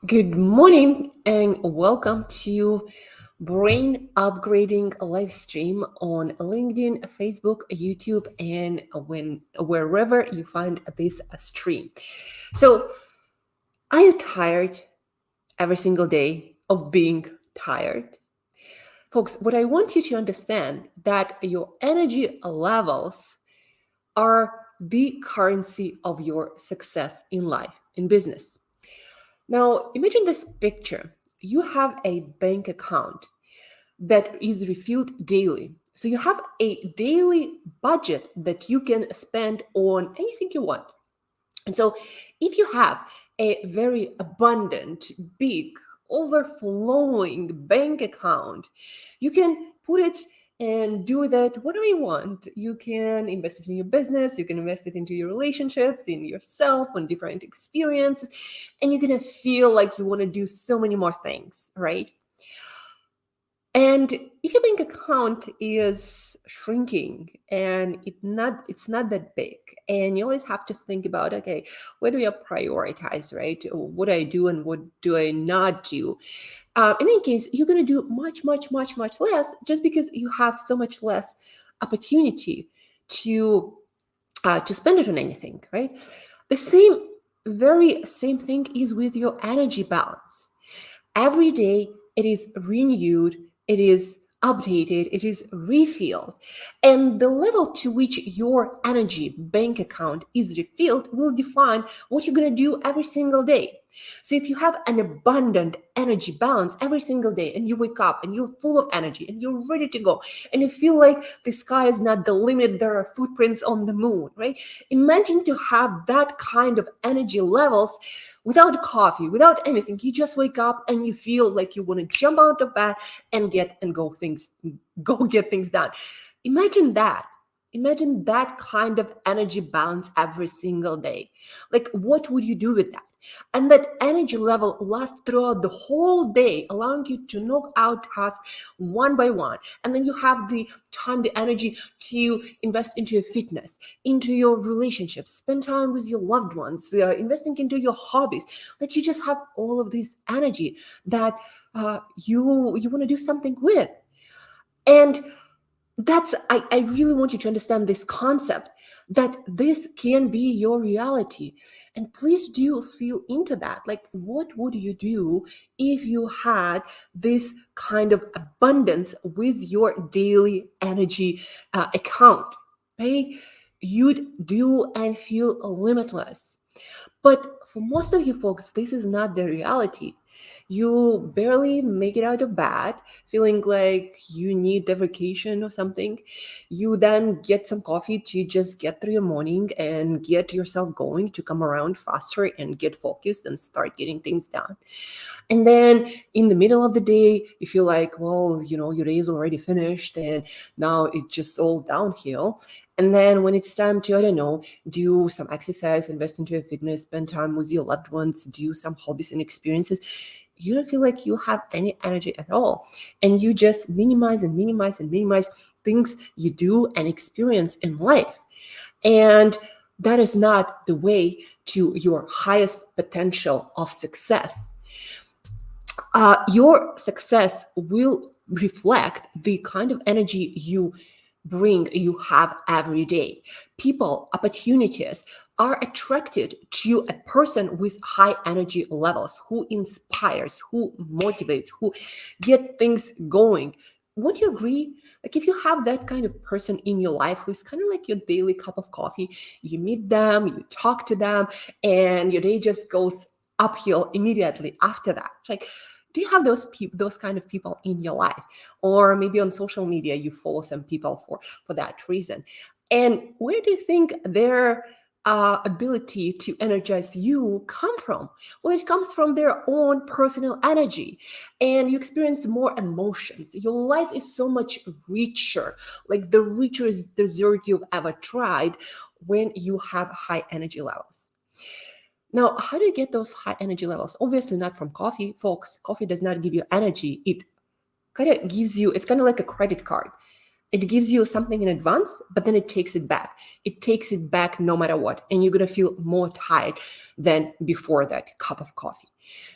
Good morning and welcome to Brain Upgrading live stream on LinkedIn, Facebook, YouTube, and wherever you find this stream. So, are you tired every single day of being tired? Folks, what I want you to understand that your energy levels are the currency of your success in life, in business. Now, imagine this picture. You have a bank account that is refilled daily. So you have a daily budget that you can spend on anything you want. And so if you have a very abundant, big, overflowing bank account, you can put it and do that whatever you want. You can invest it in your business, you can invest it into your relationships, in yourself, on different experiences, and you're gonna feel like you want to do so many more things, right? And if your bank account is shrinking and it's not that big, and you always have to think about, okay, where do you prioritize, right? What do I do and what do I not do? In any case, you're going to do much, much, much, much less just because you have so much less opportunity to spend it on anything, right? The very same thing is with your energy balance. Every day it is renewed, it is updated, it is refilled. And the level to which your energy bank account is refilled will define what you're going to do every single day. So if you have an abundant energy balance every single day and you wake up and you're full of energy and you're ready to go and you feel like the sky is not the limit, there are footprints on the moon, right? Imagine to have that kind of energy levels without coffee, without anything. You just wake up and you feel like you want to jump out of bed and go get things done. Imagine that. Imagine that kind of energy balance every single day. Like, what would you do with that? And that energy level lasts throughout the whole day, allowing you to knock out tasks one by one. And then you have the time, the energy to invest into your fitness, into your relationships, spend time with your loved ones, investing into your hobbies. Like, you just have all of this energy that you want to do something with. And I really want you to understand this concept that this can be your reality. And please do feel into that. Like, what would you do if you had this kind of abundance with your daily energy account, right? You'd do and feel limitless. But for most of you folks, this is not the reality. You barely make it out of bed, feeling like you need a vacation or something. You then get some coffee to just get through your morning and get yourself going to come around faster and get focused and start getting things done. And then in the middle of the day, you feel like, well, your day is already finished and now it's just all downhill. And then when it's time to, I don't know, do some exercise, invest into your fitness, spend time with your loved ones, do some hobbies and experiences, you don't feel like you have any energy at all. And you just minimize and minimize and minimize things you do and experience in life. And that is not the way to your highest potential of success. Your success will reflect the kind of energy you have every day. People, opportunities are attracted to a person with high energy levels, who inspires, who motivates, who get things going. Won't you agree? Like, if you have that kind of person in your life who's kind of like your daily cup of coffee, you meet them, you talk to them, and your day just goes uphill immediately after that. Like, do you have those kind of people in your life? Or maybe on social media you follow some people for that reason. And where do you think their ability to energize you come from? Well, it comes from their own personal energy, and you experience more emotions. Your life is so much richer, like the richest dessert you've ever tried, when you have high energy levels. Now, how do you get those high energy levels? Obviously not from coffee, folks. Coffee does not give you energy. It kind of gives you, it's kind of like a credit card. It gives you something in advance, but then it takes it back. It takes it back no matter what. And you're going to feel more tired than before that cup of coffee.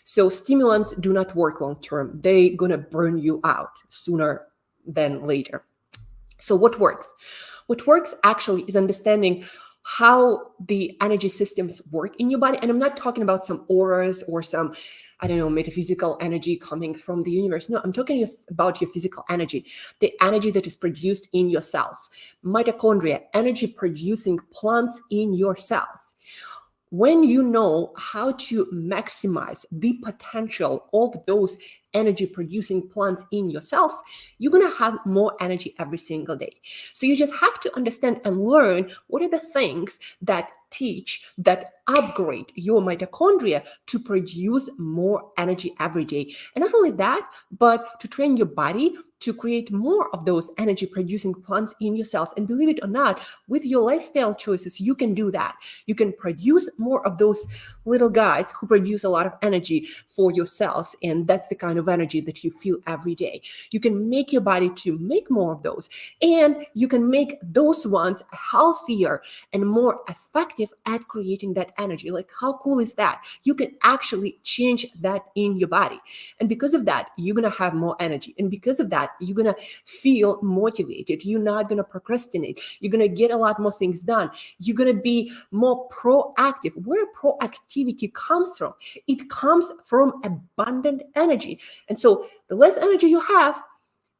So stimulants do not work long term. They're going to burn you out sooner than later. So what works? What works actually is understanding how the energy systems work in your body. And I'm not talking about some auras or some, I don't know, metaphysical energy coming from the universe. No, I'm talking about your physical energy, the energy that is produced in your cells. Mitochondria, energy producing plants in your cells. When you know how to maximize the potential of those energy producing plants in yourself, you're going to have more energy every single day. So you just have to understand and learn what are the things that upgrade your mitochondria to produce more energy every day. And not only that, but to train your body to create more of those energy producing plants in your cells. And believe it or not, with your lifestyle choices, you can do that. You can produce more of those little guys who produce a lot of energy for your cells. And that's the kind of energy that you feel every day. You can make your body to make more of those. And you can make those ones healthier and more effective at creating that energy. Like, how cool is that? You can actually change that in your body. And because of that, you're going to have more energy. And because of that, you're going to feel motivated. You're not going to procrastinate. You're going to get a lot more things done. You're going to be more proactive. Where proactivity comes from? It comes from abundant energy. And so the less energy you have,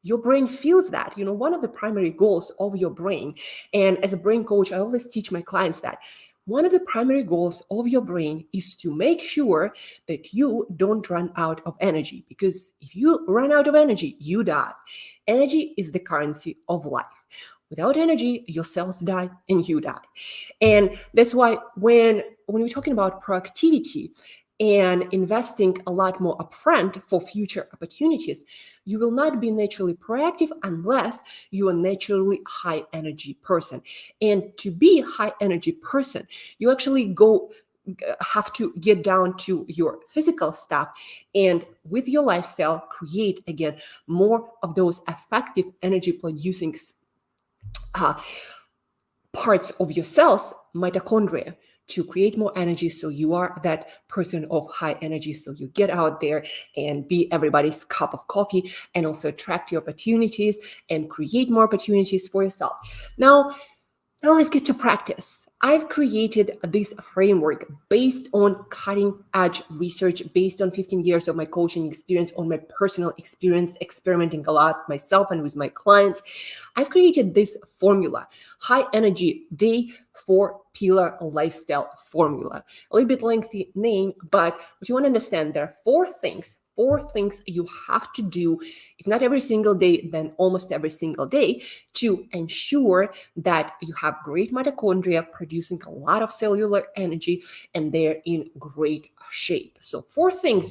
your brain feels that. One of the primary goals of your brain, and as a brain coach, I always teach my clients that one of the primary goals of your brain is to make sure that you don't run out of energy. Because if you run out of energy, you die. Energy is the currency of life. Without energy, your cells die and you die. And that's why when we're talking about proactivity and investing a lot more upfront for future opportunities, you will not be naturally proactive unless you are naturally high energy person. And to be a high energy person, you actually have to get down to your physical stuff and with your lifestyle create again more of those effective energy producing parts of your cells, mitochondria, to create more energy. So you are that person of high energy. So you get out there and be everybody's cup of coffee and also attract your opportunities and create more opportunities for yourself. Now let's get to practice. I've created this framework based on cutting edge research, based on 15 years of my coaching experience, on my personal experience, experimenting a lot myself and with my clients. I've created this formula, high energy day 4 pillar lifestyle formula. A little bit lengthy name, but what you want to understand, there are four things you have to do, if not every single day, then almost every single day, to ensure that you have great mitochondria producing a lot of cellular energy and they're in great shape. So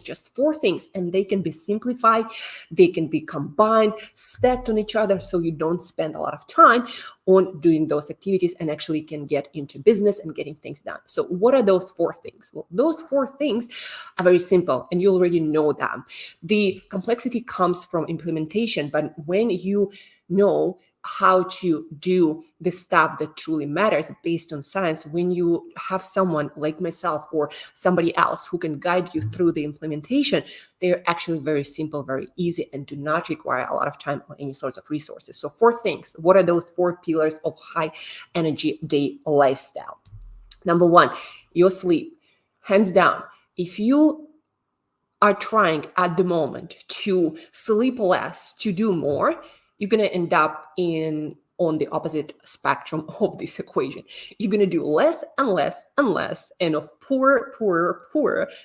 just four things, and they can be simplified, they can be combined, stacked on each other, so you don't spend a lot of time on doing those activities and actually can get into business and getting things done. So what are those four things? Well, those four things are very simple and you already know them. The complexity comes from implementation, but when you know how to do the stuff that truly matters based on science, when you have someone like myself or somebody else who can guide you through the implementation, they're actually very simple, very easy, and do not require a lot of time or any sorts of resources. So 4 things. What are those 4 pillars of high energy day lifestyle? Number 1, your sleep. Hands down, if you are trying at the moment to sleep less, to do more, you're going to end up on the opposite spectrum of this equation. You're going to do less and less and less, and of poorer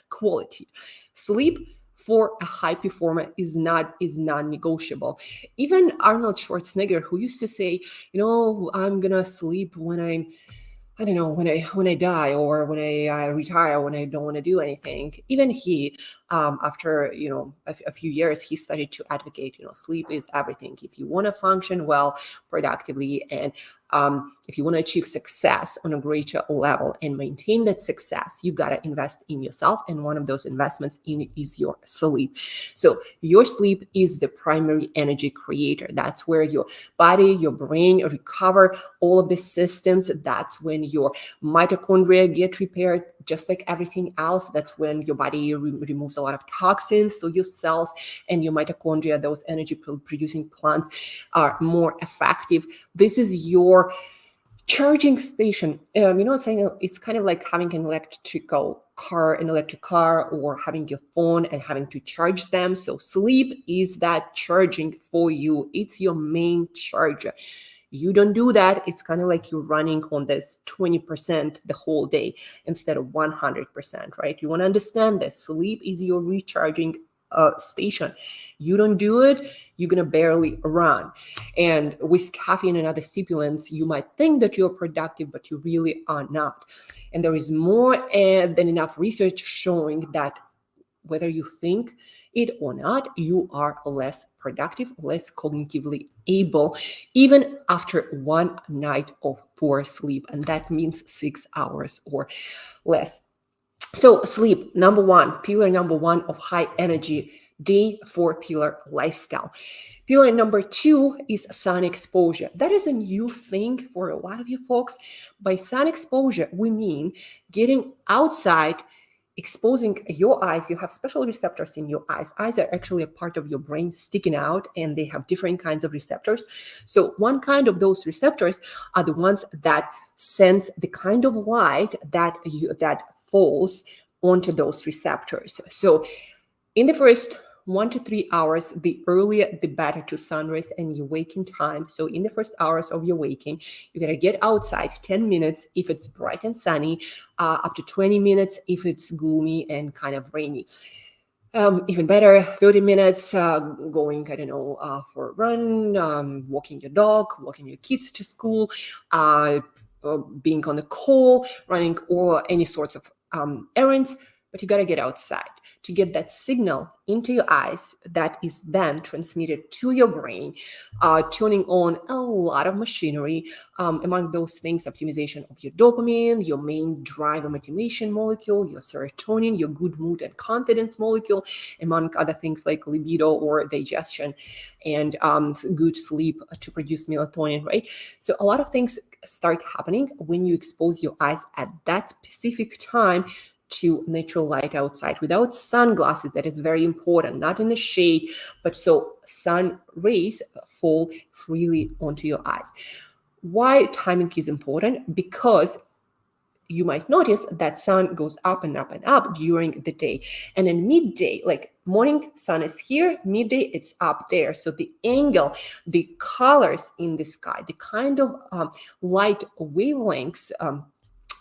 quality. Sleep for a high performer is non-negotiable. Even Arnold Schwarzenegger, who used to say, I'm going to sleep when I'm I don't know, when I die or when I retire, when I don't want to do anything. Even he, after a few years, he started to advocate. Sleep is everything. If you want to function well, productively, and if you want to achieve success on a greater level and maintain that success, you got to invest in yourself. And one of those investments is your sleep. So your sleep is the primary energy creator. That's where your body, your brain recover all of the systems. That's when your mitochondria get repaired, just like everything else. That's when your body removes a lot of toxins. So your cells and your mitochondria, those energy producing plants, are more effective. This is your charging station. It's kind of like having an electric car, or having your phone and having to charge them. So sleep is that charging for you. It's your main charger. You don't do that, it's kind of like you're running on this 20% the whole day instead of 100%, right? You want to understand this. Sleep is your recharging station. You don't do it, you're going to barely run. And with caffeine and other stimulants, you might think that you're productive, but you really are not. And there is more than enough research showing that whether you think it or not, you are less productive, less cognitively able, even after one night of poor sleep. And that means 6 hours or less. So sleep, pillar number one of high energy day 4 pillar lifestyle. Pillar number 2 is sun exposure. That is a new thing for a lot of you folks. By sun exposure, we mean getting outside, exposing your eyes. You have special receptors in your eyes. Eyes are actually a part of your brain sticking out, and they have different kinds of receptors. So one kind of those receptors are the ones that sense the kind of light that falls onto those receptors. So in the first 1 to 3 hours, the earlier the better to sunrise and your waking time. So in the first hours of your waking, you gotta get outside 10 minutes if it's bright and sunny, up to 20 minutes if it's gloomy and kind of rainy. Even better, 30 minutes going, for a run, walking your dog, walking your kids to school, being on the call, running, or any sorts of errands. But you got to get outside to get that signal into your eyes that is then transmitted to your brain, turning on a lot of machinery. Among those things, optimization of your dopamine, your main drive and motivation molecule, your serotonin, your good mood and confidence molecule, among other things like libido or digestion, and good sleep to produce melatonin, right? So a lot of things start happening when you expose your eyes at that specific time to natural light outside without sunglasses. That is very important, not in the shade, but so sun rays fall freely onto your eyes. Why timing is important? Because you might notice that sun goes up and up and up during the day. And in midday, like morning sun is here, midday it's up there. So the angle, the colors in the sky, the kind of light wavelengths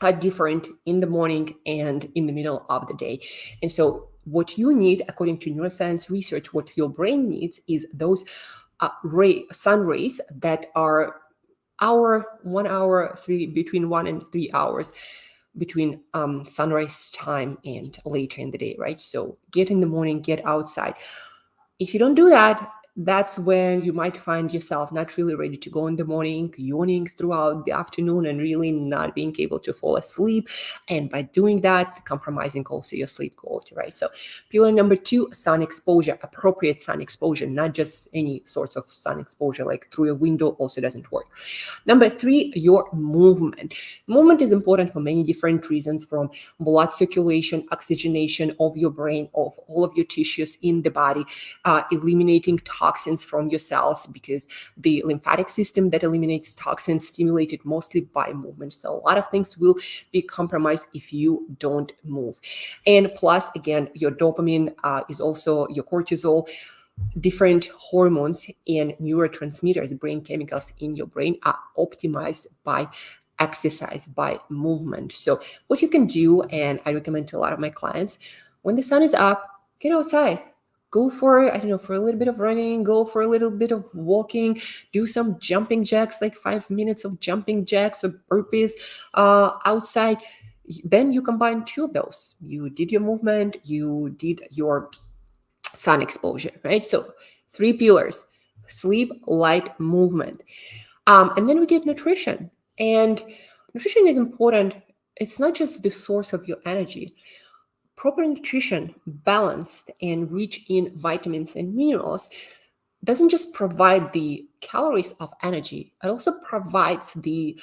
are different in the morning and in the middle of the day. And so what you need, according to neuroscience research, what your brain needs is those sun rays that are between 1 and 3 hours between sunrise time and later in the day, right? So get in the morning, get outside. If you don't do that, that's when you might find yourself not really ready to go in the morning, yawning throughout the afternoon, and really not being able to fall asleep. And by doing that, compromising also your sleep quality, right? So pillar number 2, sun exposure, appropriate sun exposure, not just any sorts of sun exposure, like through a window also doesn't work. Number 3, your movement. Movement is important for many different reasons, from blood circulation, oxygenation of your brain, of all of your tissues in the body, eliminating toxins from your cells, because the lymphatic system that eliminates toxins stimulated mostly by movement. So a lot of things will be compromised if you don't move. And plus, again, your dopamine is also your cortisol. Different hormones and neurotransmitters, brain chemicals in your brain, are optimized by exercise, by movement. So what you can do, and I recommend to a lot of my clients, when the sun is up, get outside. Go for, I don't know, for a little bit of running, go for a little bit of walking, do some jumping jacks, like 5 minutes of jumping jacks or burpees outside. Then you combine two of those. You did your movement, you did your sun exposure, right? So 3 pillars: sleep, light, movement. And then we get nutrition. And nutrition is important. It's not just the source of your energy. Proper nutrition, balanced and rich in vitamins and minerals, doesn't just provide the calories of energy, it also provides the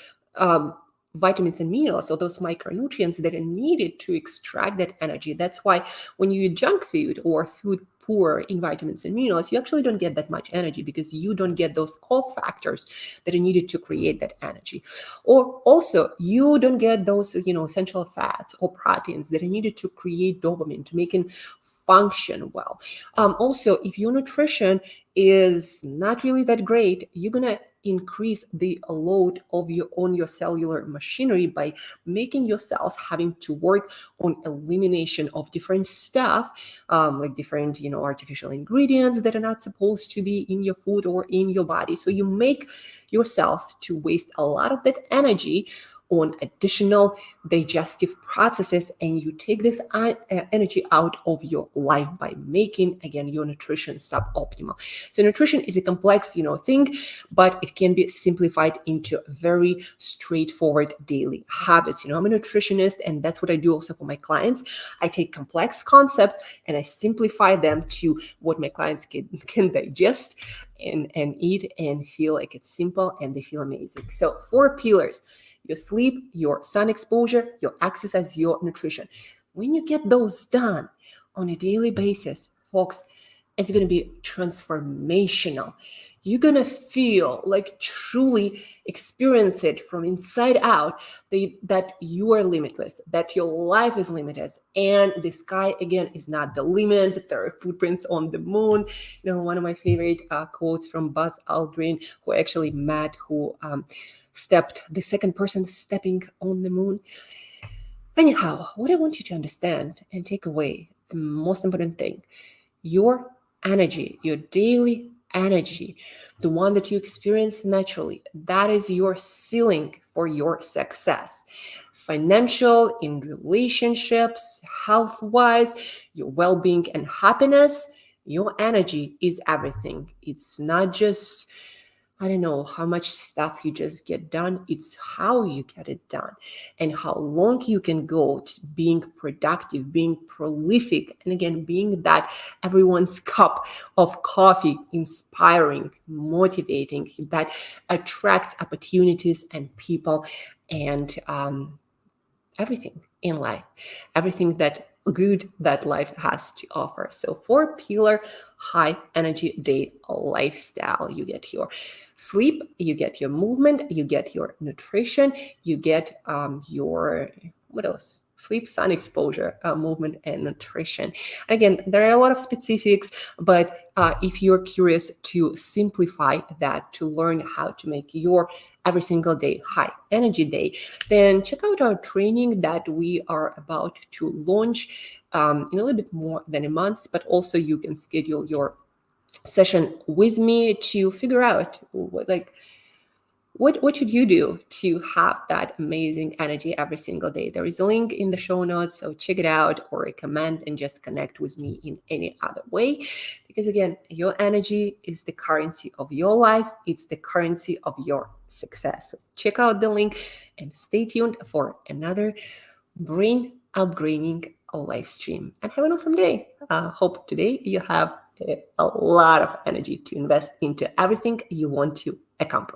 vitamins and minerals, so those micronutrients that are needed to extract that energy. That's why when you eat junk food or food poor in vitamins and minerals, you actually don't get that much energy because you don't get those cofactors that are needed to create that energy. Or also, you don't get those, essential fats or proteins that are needed to create dopamine, to make it function well. Also, if your nutrition is not really that great, you're gonna increase the load of your cellular machinery by making your cells having to work on elimination of different stuff, like different artificial ingredients that are not supposed to be in your food or in your body. So you make your cells to waste a lot of that energy on additional digestive processes, and you take this energy out of your life by making, again, your nutrition suboptimal. So nutrition is a complex thing, but it can be simplified into very straightforward daily habits. I'm a nutritionist, and that's what I do also for my clients. I take complex concepts and I simplify them to what my clients can digest and eat and feel like it's simple and they feel amazing. So 4 pillars: your sleep, your sun exposure, your exercise, your nutrition. When you get those done on a daily basis, folks, it's going to be transformational. You're going to feel like truly experience it from inside out, that you are limitless, that your life is limitless, and the sky, again, is not the limit. There are footprints on the moon. One of my favorite quotes from Buzz Aldrin, who I actually met, who the second person stepping on the moon. Anyhow, what I want you to understand and take away, the most important thing: your energy, your daily energy, the one that you experience naturally, that is your ceiling for your success. Financial, in relationships, health-wise, your well-being and happiness, your energy is everything. It's not just, I don't know, how much stuff you just get done. It's how you get it done and how long you can go to being productive, being prolific, and again, being that everyone's cup of coffee, inspiring, motivating, that attracts opportunities and people and everything in life, everything that good that life has to offer. So 4 pillar high energy day lifestyle: you get your sleep, you get your movement, you get your nutrition, you get your, what else? Sleep, sun exposure, movement, and nutrition. Again, there are a lot of specifics, but if you're curious to simplify that, to learn how to make your every single day high energy day, then check out our training that we are about to launch in a little bit more than a month. But also you can schedule your session with me to figure out what should you do to have that amazing energy every single day. There is a link in the show notes, so check it out, or recommend and just connect with me in any other way. Because again, your energy is the currency of your life. It's the currency of your success. So check out the link and stay tuned for another brain upgrading live stream. And have an awesome day. Hope today you have a lot of energy to invest into everything you want to accomplish.